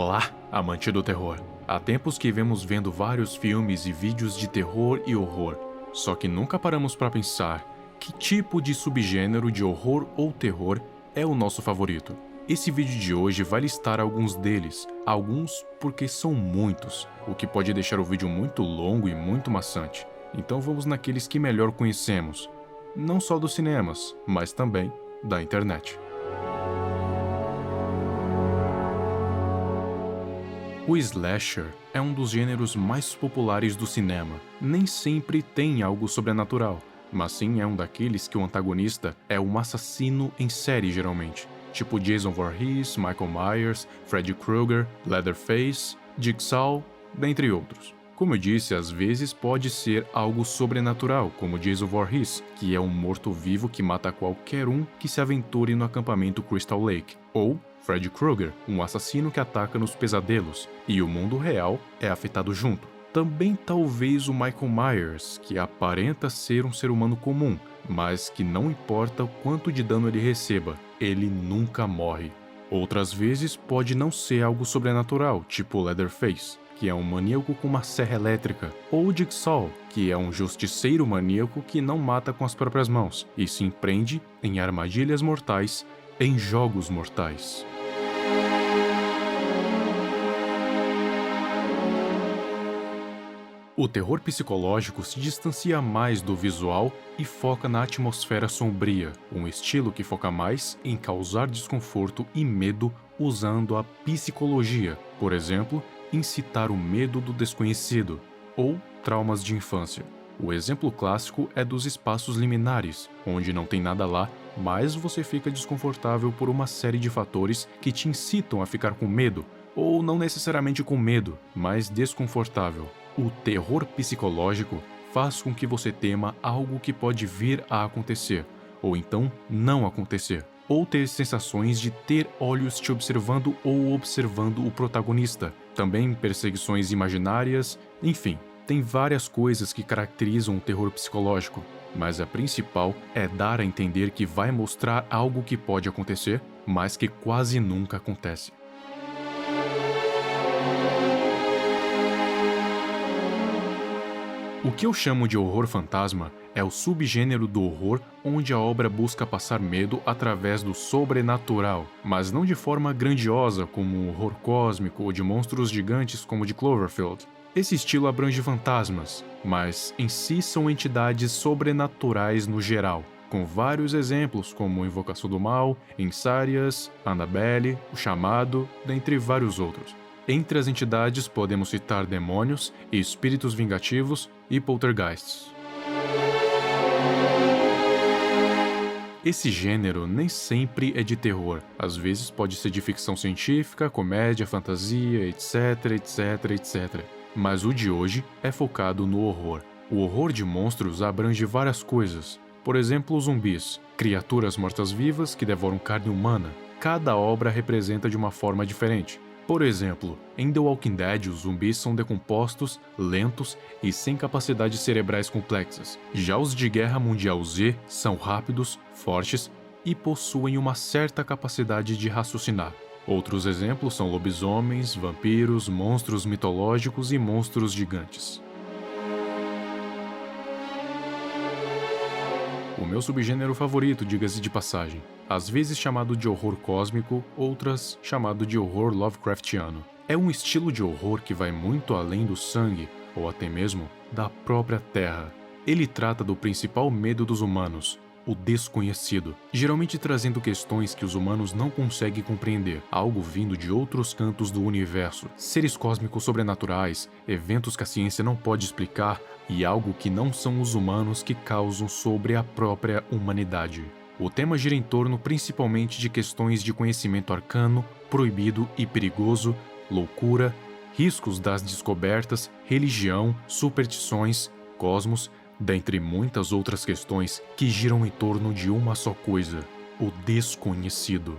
Olá, amante do terror. Há tempos que vemos vendo vários filmes e vídeos de terror e horror, só que nunca paramos para pensar que tipo de subgênero de horror ou terror é o nosso favorito. Esse vídeo de hoje vai listar alguns deles, alguns porque são muitos, o que pode deixar o vídeo muito longo e muito maçante. Então vamos naqueles que melhor conhecemos, não só dos cinemas, mas também da internet. O slasher é um dos gêneros mais populares do cinema. Nem sempre tem algo sobrenatural, mas sim é um daqueles que o antagonista é um assassino em série geralmente, tipo Jason Voorhees, Michael Myers, Freddy Krueger, Leatherface, Jigsaw, dentre outros. Como eu disse, às vezes pode ser algo sobrenatural, como Jason Voorhees, que é um morto-vivo que mata qualquer um que se aventure no acampamento Crystal Lake, ou Freddy Krueger, um assassino que ataca nos pesadelos, e o mundo real é afetado junto. Também talvez o Michael Myers, que aparenta ser um ser humano comum, mas que não importa o quanto de dano ele receba, ele nunca morre. Outras vezes pode não ser algo sobrenatural, tipo Leatherface, que é um maníaco com uma serra elétrica, ou Jigsaw, que é um justiceiro maníaco que não mata com as próprias mãos, e se empreende em armadilhas mortais, em jogos mortais. O terror psicológico se distancia mais do visual e foca na atmosfera sombria, um estilo que foca mais em causar desconforto e medo usando a psicologia, por exemplo, incitar o medo do desconhecido, ou traumas de infância. O exemplo clássico é dos espaços liminares, onde não tem nada lá, mas você fica desconfortável por uma série de fatores que te incitam a ficar com medo, ou não necessariamente com medo, mas desconfortável. O terror psicológico faz com que você tema algo que pode vir a acontecer, ou então não acontecer, ou ter sensações de ter olhos te observando ou observando o protagonista, também perseguições imaginárias, enfim, tem várias coisas que caracterizam o terror psicológico, mas a principal é dar a entender que vai mostrar algo que pode acontecer, mas que quase nunca acontece. O que eu chamo de horror fantasma é o subgênero do horror onde a obra busca passar medo através do sobrenatural, mas não de forma grandiosa como o horror cósmico ou de monstros gigantes como o de Cloverfield. Esse estilo abrange fantasmas, mas em si são entidades sobrenaturais no geral, com vários exemplos como Invocação do Mal, Insárias, Annabelle, O Chamado, dentre vários outros. Entre as entidades podemos citar demônios, espíritos vingativos e poltergeists. Esse gênero nem sempre é de terror, às vezes pode ser de ficção científica, comédia, fantasia, etc, etc, etc. Mas o de hoje é focado no horror. O horror de monstros abrange várias coisas, por exemplo, zumbis, criaturas mortas-vivas que devoram carne humana. Cada obra representa de uma forma diferente. Por exemplo, em The Walking Dead, os zumbis são decompostos, lentos e sem capacidades cerebrais complexas. Já os de Guerra Mundial Z são rápidos, fortes e possuem uma certa capacidade de raciocinar. Outros exemplos são lobisomens, vampiros, monstros mitológicos e monstros gigantes. O meu subgênero favorito, diga-se de passagem, às vezes chamado de horror cósmico, outras chamado de horror Lovecraftiano. É um estilo de horror que vai muito além do sangue, ou até mesmo da própria terra. Ele trata do principal medo dos humanos, o desconhecido, geralmente trazendo questões que os humanos não conseguem compreender, algo vindo de outros cantos do universo, seres cósmicos sobrenaturais, eventos que a ciência não pode explicar e algo que não são os humanos que causam sobre a própria humanidade. O tema gira em torno principalmente de questões de conhecimento arcano, proibido e perigoso, loucura, riscos das descobertas, religião, superstições, cosmos, dentre muitas outras questões que giram em torno de uma só coisa: o desconhecido.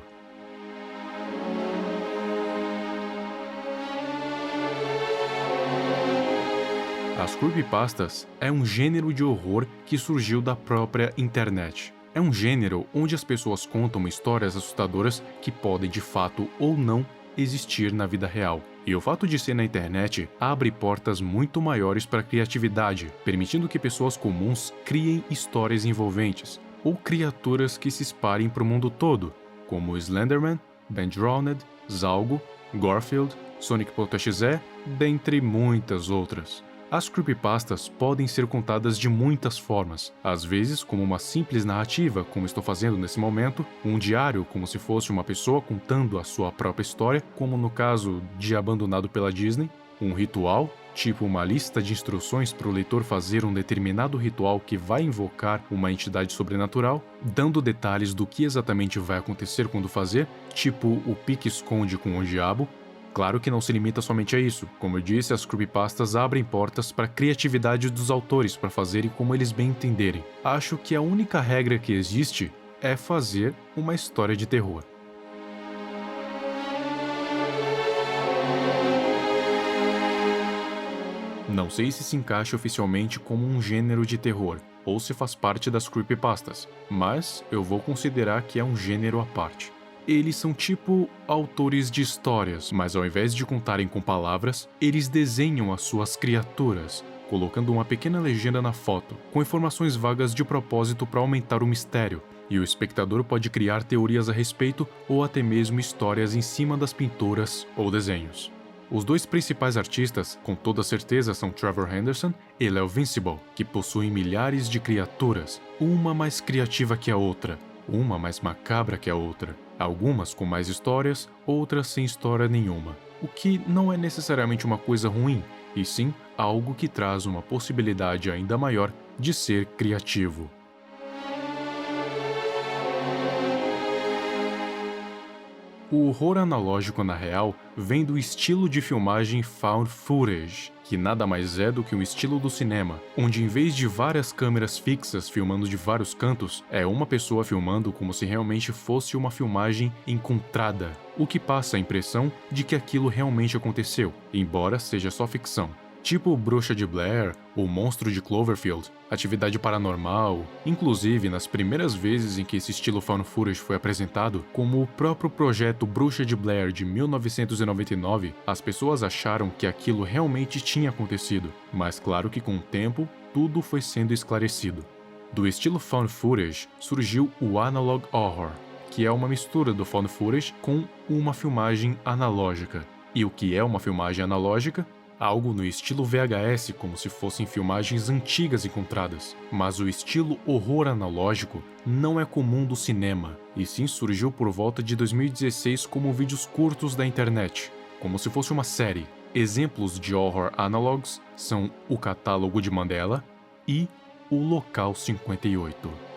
As creepypastas é um gênero de horror que surgiu da própria internet. É um gênero onde as pessoas contam histórias assustadoras que podem de fato ou não existir na vida real. E o fato de ser na internet abre portas muito maiores para a criatividade, permitindo que pessoas comuns criem histórias envolventes, ou criaturas que se espalhem para o mundo todo, como Slenderman, Ben Drowned, Zalgo, Garfield, Sonic.exe, dentre muitas outras. As creepypastas podem ser contadas de muitas formas, às vezes como uma simples narrativa, como estou fazendo nesse momento, um diário como se fosse uma pessoa contando a sua própria história, como no caso de Abandonado pela Disney, um ritual, tipo uma lista de instruções para o leitor fazer um determinado ritual que vai invocar uma entidade sobrenatural, dando detalhes do que exatamente vai acontecer quando fazer, tipo o pique-esconde com o diabo. Claro que não se limita somente a isso. Como eu disse, as creepypastas abrem portas para a criatividade dos autores para fazerem como eles bem entenderem. Acho que a única regra que existe é fazer uma história de terror. Não sei se encaixa oficialmente como um gênero de terror, ou se faz parte das creepypastas, mas eu vou considerar que é um gênero à parte. Eles são tipo autores de histórias, mas ao invés de contarem com palavras, eles desenham as suas criaturas, colocando uma pequena legenda na foto, com informações vagas de propósito para aumentar o mistério, e o espectador pode criar teorias a respeito ou até mesmo histórias em cima das pinturas ou desenhos. Os dois principais artistas, com toda certeza, são Trevor Henderson e Leo Vincible, que possuem milhares de criaturas, uma mais criativa que a outra, uma mais macabra que a outra, algumas com mais histórias, outras sem história nenhuma, o que não é necessariamente uma coisa ruim, e sim algo que traz uma possibilidade ainda maior de ser criativo. O horror analógico, na real, vem do estilo de filmagem found footage, que nada mais é do que um estilo do cinema, onde em vez de várias câmeras fixas filmando de vários cantos, é uma pessoa filmando como se realmente fosse uma filmagem encontrada, o que passa a impressão de que aquilo realmente aconteceu, embora seja só ficção. Tipo Bruxa de Blair, ou Monstro de Cloverfield, Atividade Paranormal, inclusive nas primeiras vezes em que esse estilo found footage foi apresentado, como o próprio projeto Bruxa de Blair de 1999, as pessoas acharam que aquilo realmente tinha acontecido, mas claro que com o tempo, tudo foi sendo esclarecido. Do estilo found footage surgiu o analog horror, que é uma mistura do found footage com uma filmagem analógica. E o que é uma filmagem analógica? Algo no estilo VHS, como se fossem filmagens antigas encontradas. Mas o estilo horror analógico não é comum do cinema, e sim surgiu por volta de 2016 como vídeos curtos da internet, como se fosse uma série. Exemplos de horror analogs são o Catálogo de Mandela e o Local 58.